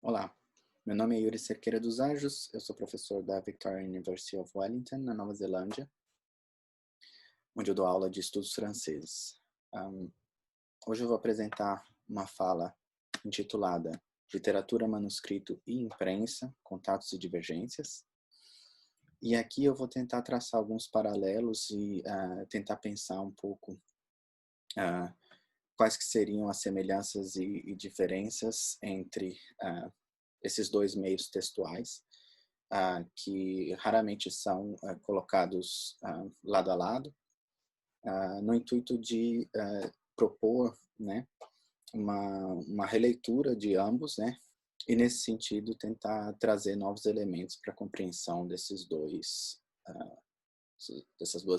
Olá, meu nome é Yuri Cerqueira dos Anjos, eu sou professor da Victoria University of Wellington, na Nova Zelândia, onde eu dou aula de estudos franceses. Hoje eu vou apresentar uma fala intitulada Literatura, Manuscrito e Imprensa, Contatos e Divergências. E aqui eu vou tentar traçar alguns paralelos e tentar pensar um pouco quais que seriam as semelhanças e diferenças entre esses dois meios textuais, que raramente são colocados lado a lado, no intuito de propor, né, uma releitura de ambos, né, e nesse sentido tentar trazer novos elementos para a compreensão dessas duas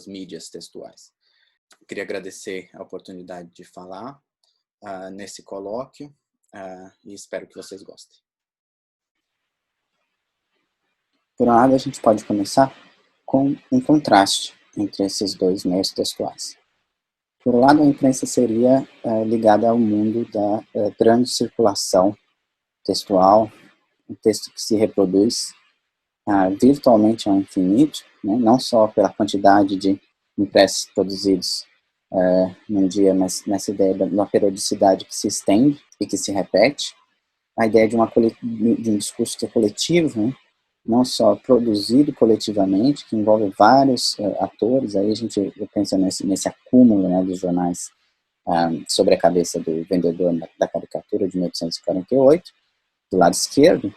mídias textuais. Eu queria agradecer a oportunidade de falar nesse colóquio e espero que vocês gostem. Por um lado, a gente pode começar com um contraste entre esses dois meios textuais. Por um lado, a imprensa seria ligada ao mundo da grande circulação textual, um texto que se reproduz virtualmente ao infinito, né? Não só pela quantidade de impressos produzidos num dia, mas nessa ideia de uma periodicidade que se estende e que se repete, a ideia de um discurso que é coletivo, né? Não só produzido coletivamente, que envolve vários atores, aí a gente pensa nesse acúmulo, né, dos jornais sobre a cabeça do vendedor da caricatura de 1848, do lado esquerdo,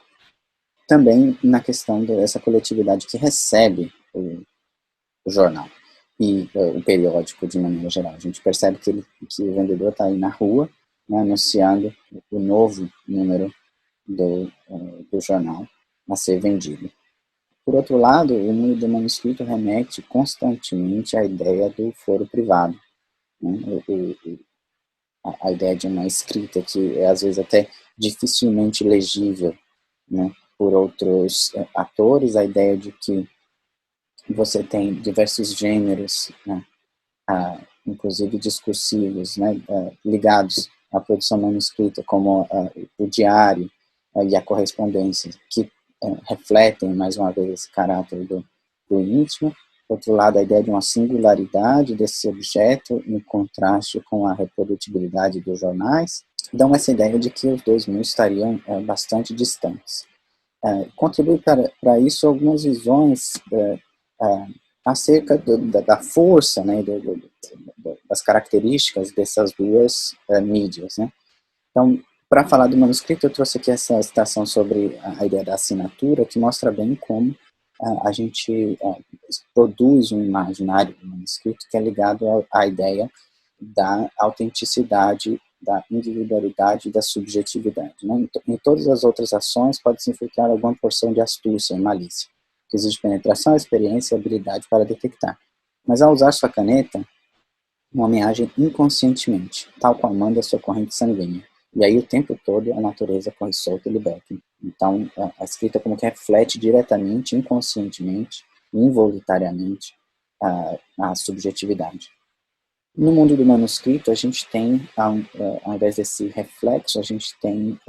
também na questão dessa coletividade que recebe o jornal e o periódico de maneira geral. A gente percebe que o vendedor está aí na rua, né, anunciando o novo número do jornal a ser vendido. Por outro lado, o mundo do manuscrito remete constantemente à ideia do foro privado, né? A ideia de uma escrita que é às vezes até dificilmente legível, né, por outros atores, a ideia de que você tem diversos gêneros, né, inclusive discursivos, né, ligados à produção manuscrita, como o diário e a correspondência, que refletem, mais uma vez, esse caráter do íntimo. Por outro lado, a ideia de uma singularidade desse objeto em contraste com a reprodutibilidade dos jornais, dão essa ideia de que os dois mundos estariam bastante distantes. Contribui para isso algumas visões acerca da força, né, das características dessas duas mídias, né? Então, para falar do manuscrito, eu trouxe aqui essa citação sobre a ideia da assinatura, que mostra bem como a gente produz um imaginário do manuscrito que é ligado à ideia da autenticidade, da individualidade e da subjetividade, né? Em todas as outras ações pode se infiltrar alguma porção de astúcia e malícia, que exige penetração, experiência e habilidade para detectar. Mas ao usar sua caneta, o homem age inconscientemente, tal qual manda sua corrente sanguínea. E aí o tempo todo a natureza corre solta e liberta. Então a escrita como que reflete diretamente, inconscientemente, involuntariamente a subjetividade. No mundo do manuscrito, a gente tem, ao invés desse reflexo, a gente tem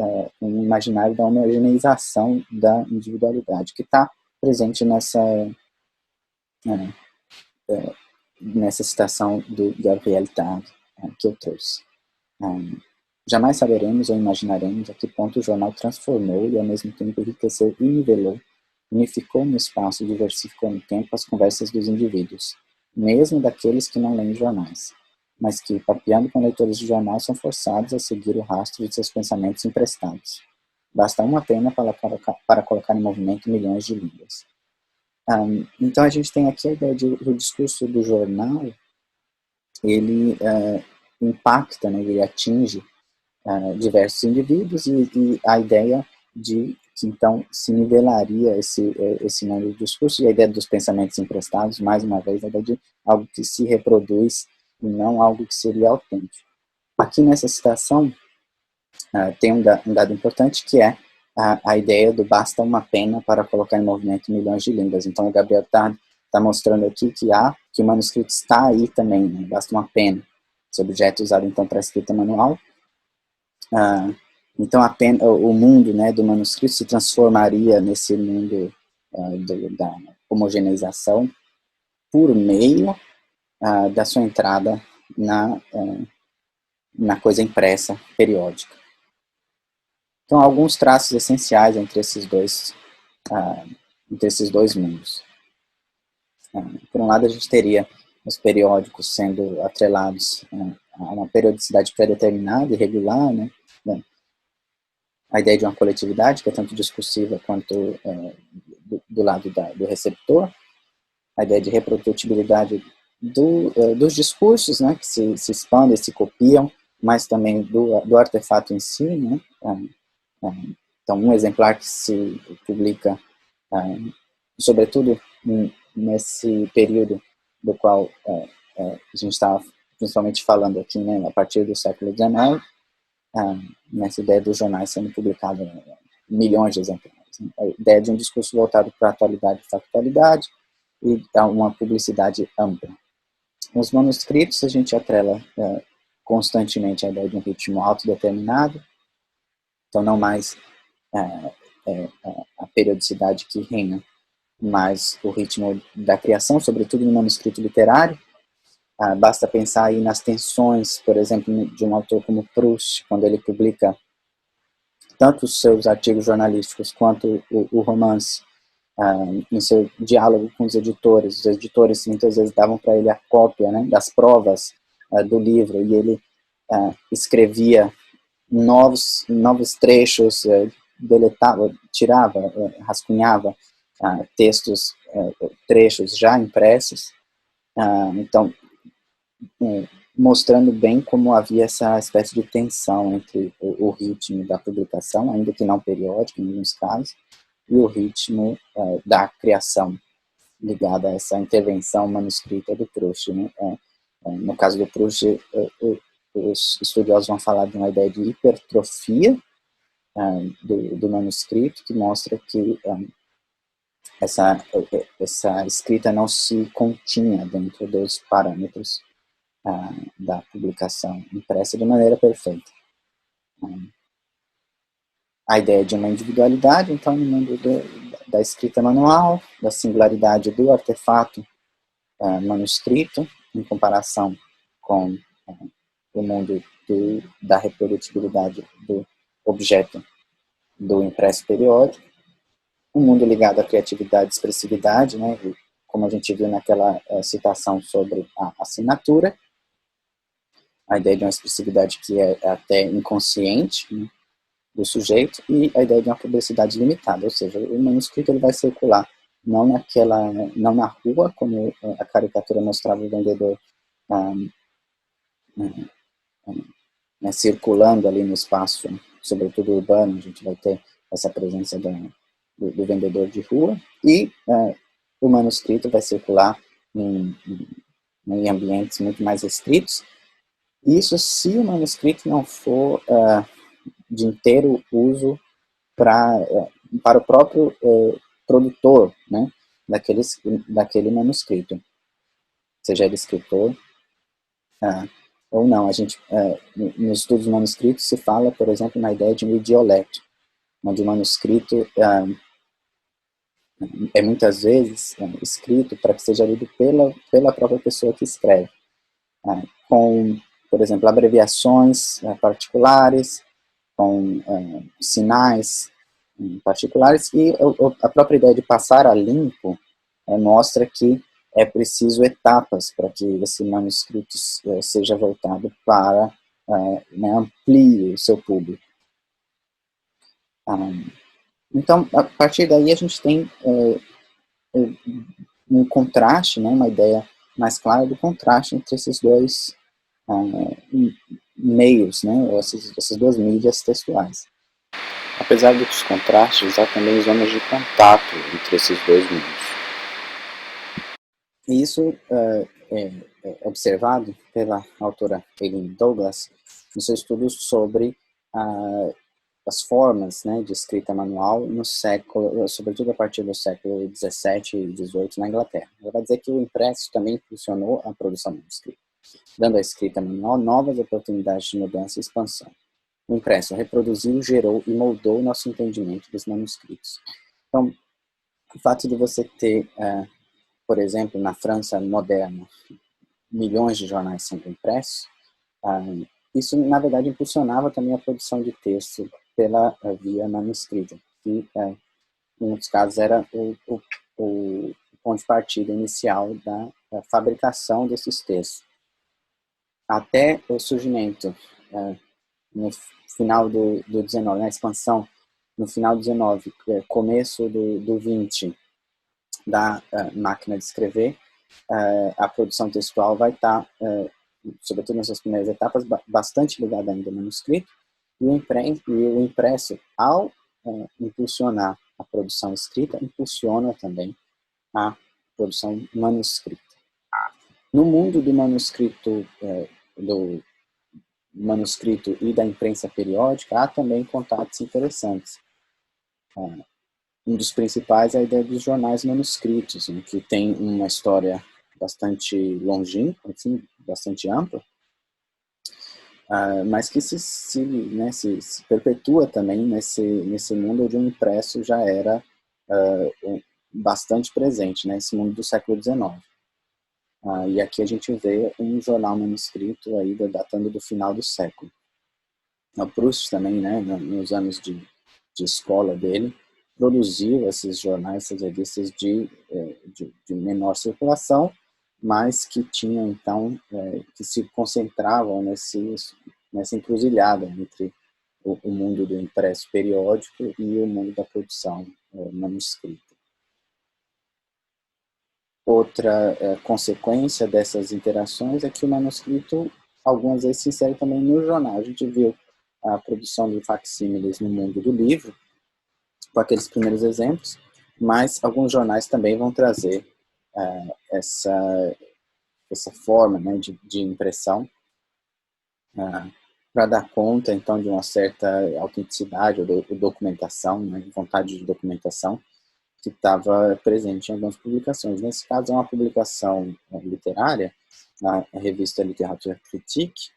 um imaginário da homogeneização da individualidade, que está presente nessa citação do Gabriel Tarde, que eu trouxe. Jamais saberemos ou imaginaremos a que ponto o jornal transformou e ao mesmo tempo enriqueceu e nivelou, unificou no espaço e diversificou no tempo as conversas dos indivíduos, mesmo daqueles que não leem jornais, mas que, papeando com leitores de jornal, são forçados a seguir o rastro de seus pensamentos emprestados. Basta uma pena para colocar em movimento milhões de línguas. Então a gente tem aqui a ideia de o discurso do jornal, ele impacta, né, ele atinge diversos indivíduos e a ideia de que então se nivelaria esse número de discursos, e a ideia dos pensamentos emprestados, mais uma vez, a ideia de algo que se reproduz e não algo que seria autêntico. Aqui nessa citação tem um dado importante que é a ideia do basta uma pena para colocar em movimento milhões de línguas. Então o Gabriel está mostrando aqui que o manuscrito está aí também, né? Basta uma pena. Esse objeto usado então para a escrita manual, Então, o mundo, né, do manuscrito se transformaria nesse mundo da homogeneização por meio da sua entrada na coisa impressa periódica. Então, alguns traços essenciais entre esses dois mundos. Por um lado, a gente teria os periódicos sendo atrelados a uma periodicidade pré-determinada e regular, né? A ideia de uma coletividade, que é tanto discursiva quanto do lado do receptor, a ideia de reprodutibilidade dos discursos, né, que se expandem, se copiam, mas também do artefato em si, né? Então, um exemplar que se publica, sobretudo nesse período do qual a gente estava principalmente falando aqui, né, a partir do século XIX, nessa ideia dos jornais sendo publicados milhões de exemplares. Né? A ideia de um discurso voltado para a atualidade e factualidade e a uma publicidade ampla. Nos manuscritos, a gente atrela constantemente a ideia de um ritmo autodeterminado, então não mais a periodicidade que reina, mas o ritmo da criação, sobretudo no manuscrito literário. Basta pensar aí nas tensões, por exemplo, de um autor como Proust, quando ele publica tanto os seus artigos jornalísticos quanto o romance, em seu diálogo com os editores. Os editores muitas vezes davam para ele a cópia, né, das provas do livro, e ele escrevia novos trechos, deletava, tirava, rascunhava textos, trechos já impressos. Então, mostrando bem como havia essa espécie de tensão entre o ritmo da publicação, ainda que não periódico em alguns casos, e o ritmo da criação, ligada a essa intervenção manuscrita do Proust. Né? No caso do Proust, os estudiosos vão falar de uma ideia de hipertrofia do manuscrito, que mostra que essa escrita não se continha dentro dos parâmetros da publicação impressa de maneira perfeita. A ideia de uma individualidade, então, no mundo da escrita manual, da singularidade do artefato manuscrito, em comparação com o mundo da reprodutibilidade do objeto do impresso periódico, um mundo ligado à criatividade e expressividade, né, como a gente viu naquela citação sobre a assinatura, a ideia de uma expressividade que é até inconsciente, né, do sujeito, e a ideia de uma publicidade limitada, ou seja, o manuscrito ele vai circular não na rua, como a caricatura mostrava o vendedor né, circulando ali no espaço, sobretudo urbano. A gente vai ter essa presença do vendedor de rua, e o manuscrito vai circular em ambientes muito mais restritos. Isso se o manuscrito não for de inteiro uso para o próprio produtor, né, daquele manuscrito, seja ele escritor ou não. A gente, nos estudos manuscritos se fala, por exemplo, na ideia de um idioleto, onde o manuscrito é muitas vezes escrito para que seja lido pela própria pessoa que escreve, com, por exemplo, abreviações particulares, com sinais particulares, e a própria ideia de passar a limpo mostra que é preciso etapas para que esse manuscrito seja voltado para, né, amplie o seu público. Então, a partir daí a gente tem um contraste, né, uma ideia mais clara do contraste entre esses dois meios, né, essas duas mídias textuais. Apesar dos contrastes, há também zonas de contato entre esses dois mundos. E isso é observado pela autora Eileen Douglas no seu estudo sobre as formas, né, de escrita manual no século, sobretudo a partir do século XVII e XVIII na Inglaterra. Ela vai dizer que o impresso também impulsionou a produção manuscrita, dando à escrita manual novas oportunidades de mudança e expansão. o impresso reproduziu, gerou e moldou o nosso entendimento dos manuscritos. Então, o fato de você ter, por exemplo, na França moderna, milhões de jornais sendo impressos, isso, na verdade, impulsionava também a produção de texto pela via manuscrita, que, em muitos casos, era o ponto de partida inicial da fabricação desses textos. Até o surgimento, no final do 19, na expansão, no final do 19, começo do 20, da máquina de escrever, a produção textual vai estar, sobretudo nessas primeiras etapas, bastante ligada ainda ao manuscrito, e o impresso, ao impulsionar a produção escrita, impulsiona também a produção manuscrita. No mundo do manuscrito e da imprensa periódica, há também contatos interessantes. Um dos principais é a ideia dos jornais manuscritos, em que tem uma história bastante longínqua, assim, bastante ampla, mas que se perpetua também nesse mundo onde o impresso já era bastante presente, né, esse mundo do século XIX. E aqui a gente vê um jornal manuscrito aí datando do final do século. O Proust também, né, nos anos de escola dele, produziu esses jornais, essas revistas de menor circulação, mas que tinham, então, que se concentravam nessa encruzilhada entre o mundo do impresso periódico e o mundo da produção manuscrita. Outra consequência dessas interações é que o manuscrito, algumas vezes, se insere também no jornal. A gente viu a produção de facsímiles no mundo do livro, com aqueles primeiros exemplos, mas alguns jornais também vão trazer essa forma, né, de impressão para dar conta, então, de uma certa autenticidade ou documentação, né, vontade de documentação, que estava presente em algumas publicações. Nesse caso, é uma publicação literária, na revista Literature Critique,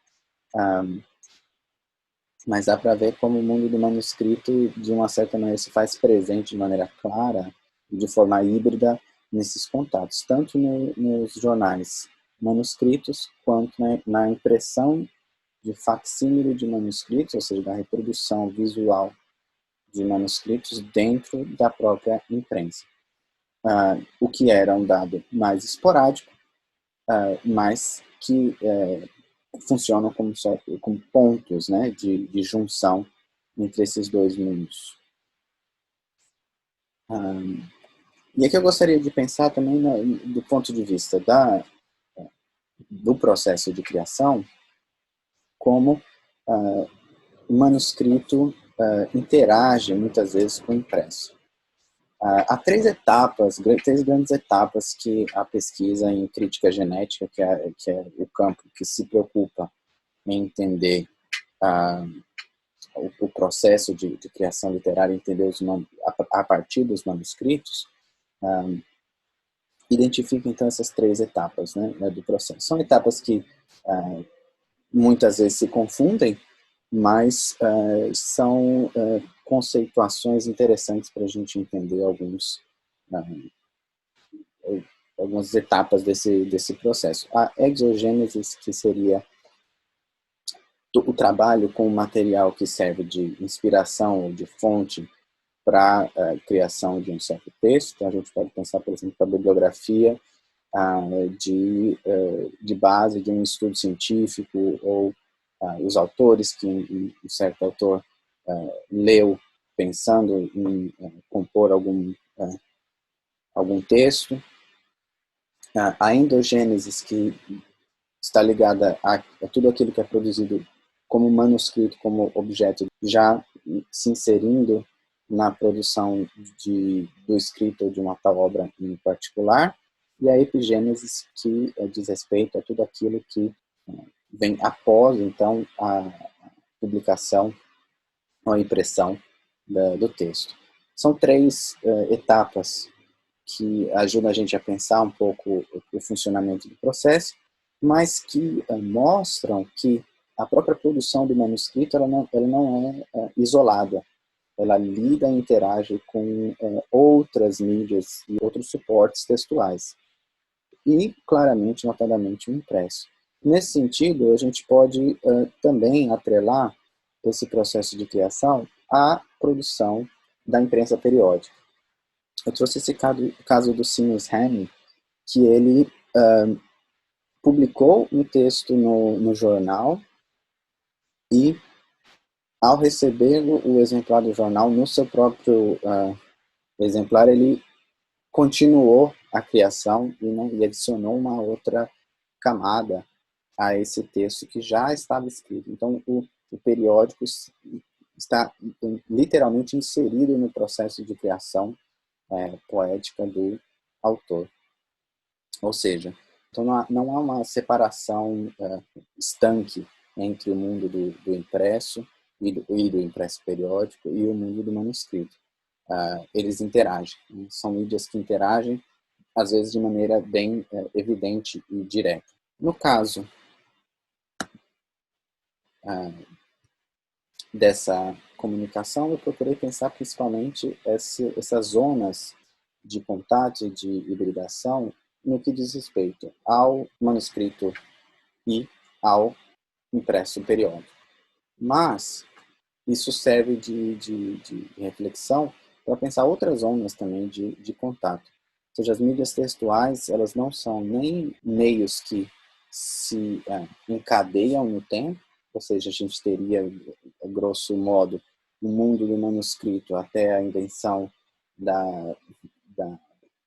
mas dá para ver como o mundo do manuscrito, de uma certa maneira, se faz presente de maneira clara, de forma híbrida, nesses contatos, tanto nos jornais manuscritos, quanto na impressão de facsímile de manuscritos, ou seja, da reprodução visual de manuscritos dentro da própria imprensa. O que era um dado mais esporádico, mas que funcionam como pontos, né, de junção entre esses dois mundos. E aqui eu gostaria de pensar também do ponto de vista do processo de criação, como o manuscrito interage muitas vezes com o impresso. Há três grandes etapas que a pesquisa em crítica genética, que é o campo que se preocupa em entender o processo de criação literária, entender a partir dos manuscritos, identifica então essas três etapas, né, do processo. São etapas que muitas vezes se confundem, mas são conceituações interessantes para a gente entender algumas etapas desse processo. A exogênese, que seria o trabalho com o material que serve de inspiração ou de fonte para a criação de um certo texto. Então, a gente pode pensar, por exemplo, a bibliografia de base de um estudo científico, ou os autores que um certo autor leu pensando em compor algum texto. A endogênese, que está ligada a tudo aquilo que é produzido como manuscrito, como objeto, já se inserindo na produção do escrito ou de uma tal obra em particular. E a epigênese, que diz respeito a tudo aquilo que vem após, então, a publicação ou a impressão do texto. São três etapas que ajudam a gente a pensar um pouco o funcionamento do processo, mas que mostram que a própria produção do manuscrito ela não é isolada. Ela lida e interage com outras mídias e outros suportes textuais. E, claramente, notadamente, o impresso. Nesse sentido, a gente pode também atrelar esse processo de criação à produção da imprensa periódica. Eu trouxe esse caso do Seamus Hamming, que ele publicou um texto no jornal e, ao receber o exemplar do jornal no seu próprio exemplar, ele continuou a criação e adicionou uma outra camada a esse texto que já estava escrito. Então, o periódico está literalmente inserido no processo de criação poética do autor. Ou seja, então não há uma separação estanque entre o mundo do impresso e do impresso periódico e o mundo do manuscrito. Eles interagem, são mídias que interagem, às vezes de maneira bem evidente e direta. No caso dessa comunicação, eu procurei pensar principalmente essas zonas de contato e de hibridação no que diz respeito ao manuscrito e ao impresso periódico. Mas isso serve de reflexão para pensar outras zonas também de contato. Ou seja, as mídias textuais, elas não são nem meios que se encadeiam no tempo, ou seja, a gente teria, grosso modo, o mundo do manuscrito até a invenção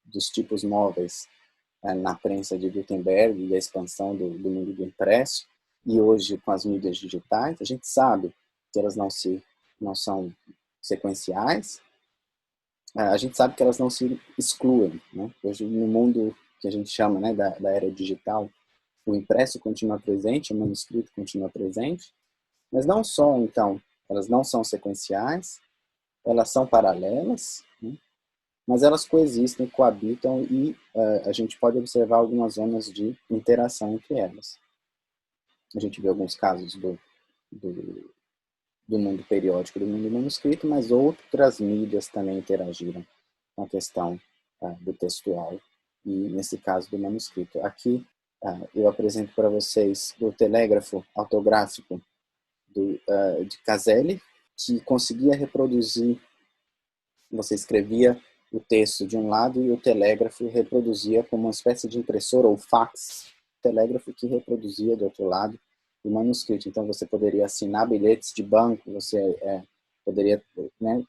dos tipos móveis na prensa de Gutenberg e a expansão do mundo do impresso, e hoje com as mídias digitais, a gente sabe que elas não são sequenciais, a gente sabe que elas não se excluem, né? Hoje, no mundo que a gente chama, né, da era digital, o impresso continua presente, o manuscrito continua presente, mas não só, então, elas não são sequenciais, elas são paralelas, né? Mas elas coexistem, coabitam e a gente pode observar algumas zonas de interação entre elas. A gente vê alguns casos do mundo periódico, do mundo manuscrito, mas outras mídias também interagiram com a questão do textual e, nesse caso, do manuscrito. Aqui eu apresento para vocês o telégrafo autográfico de Caselli, que conseguia reproduzir, você escrevia o texto de um lado e o telégrafo reproduzia como uma espécie de impressora ou fax, telégrafo que reproduzia do outro lado o manuscrito. Então você poderia assinar bilhetes de banco, você poderia, né,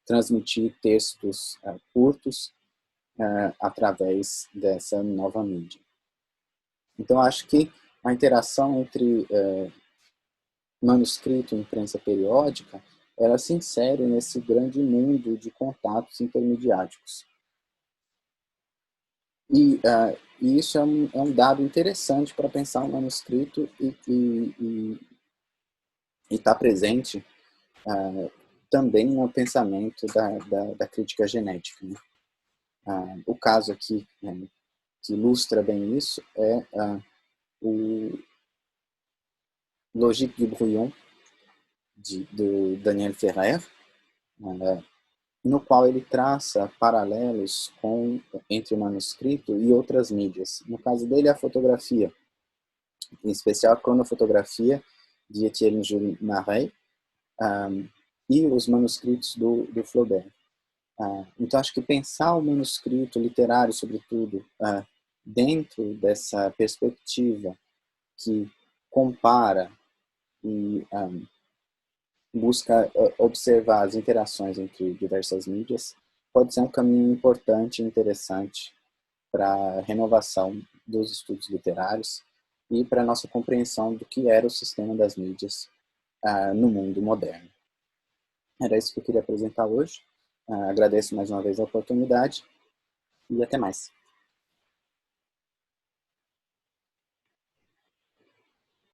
transmitir textos curtos através dessa nova mídia. Então acho que a interação entre manuscrito e imprensa periódica, ela se insere nesse grande mundo de contatos intermediáticos. E isso é um dado interessante para pensar o manuscrito e está presente também no pensamento da crítica genética, né? O caso aqui que ilustra bem isso é o Logique du Brouillon, do Daniel Ferrer, no qual ele traça paralelos entre o manuscrito e outras mídias. No caso dele, a fotografia, em especial a cronofotografia de Etienne Jules Marais e os manuscritos do Flaubert. Então, acho que pensar o manuscrito literário, sobretudo, dentro dessa perspectiva que compara e busca observar as interações entre diversas mídias, pode ser um caminho importante e interessante para a renovação dos estudos literários e para a nossa compreensão do que era o sistema das mídias no mundo moderno. Era isso que eu queria apresentar hoje. Agradeço mais uma vez a oportunidade e até mais.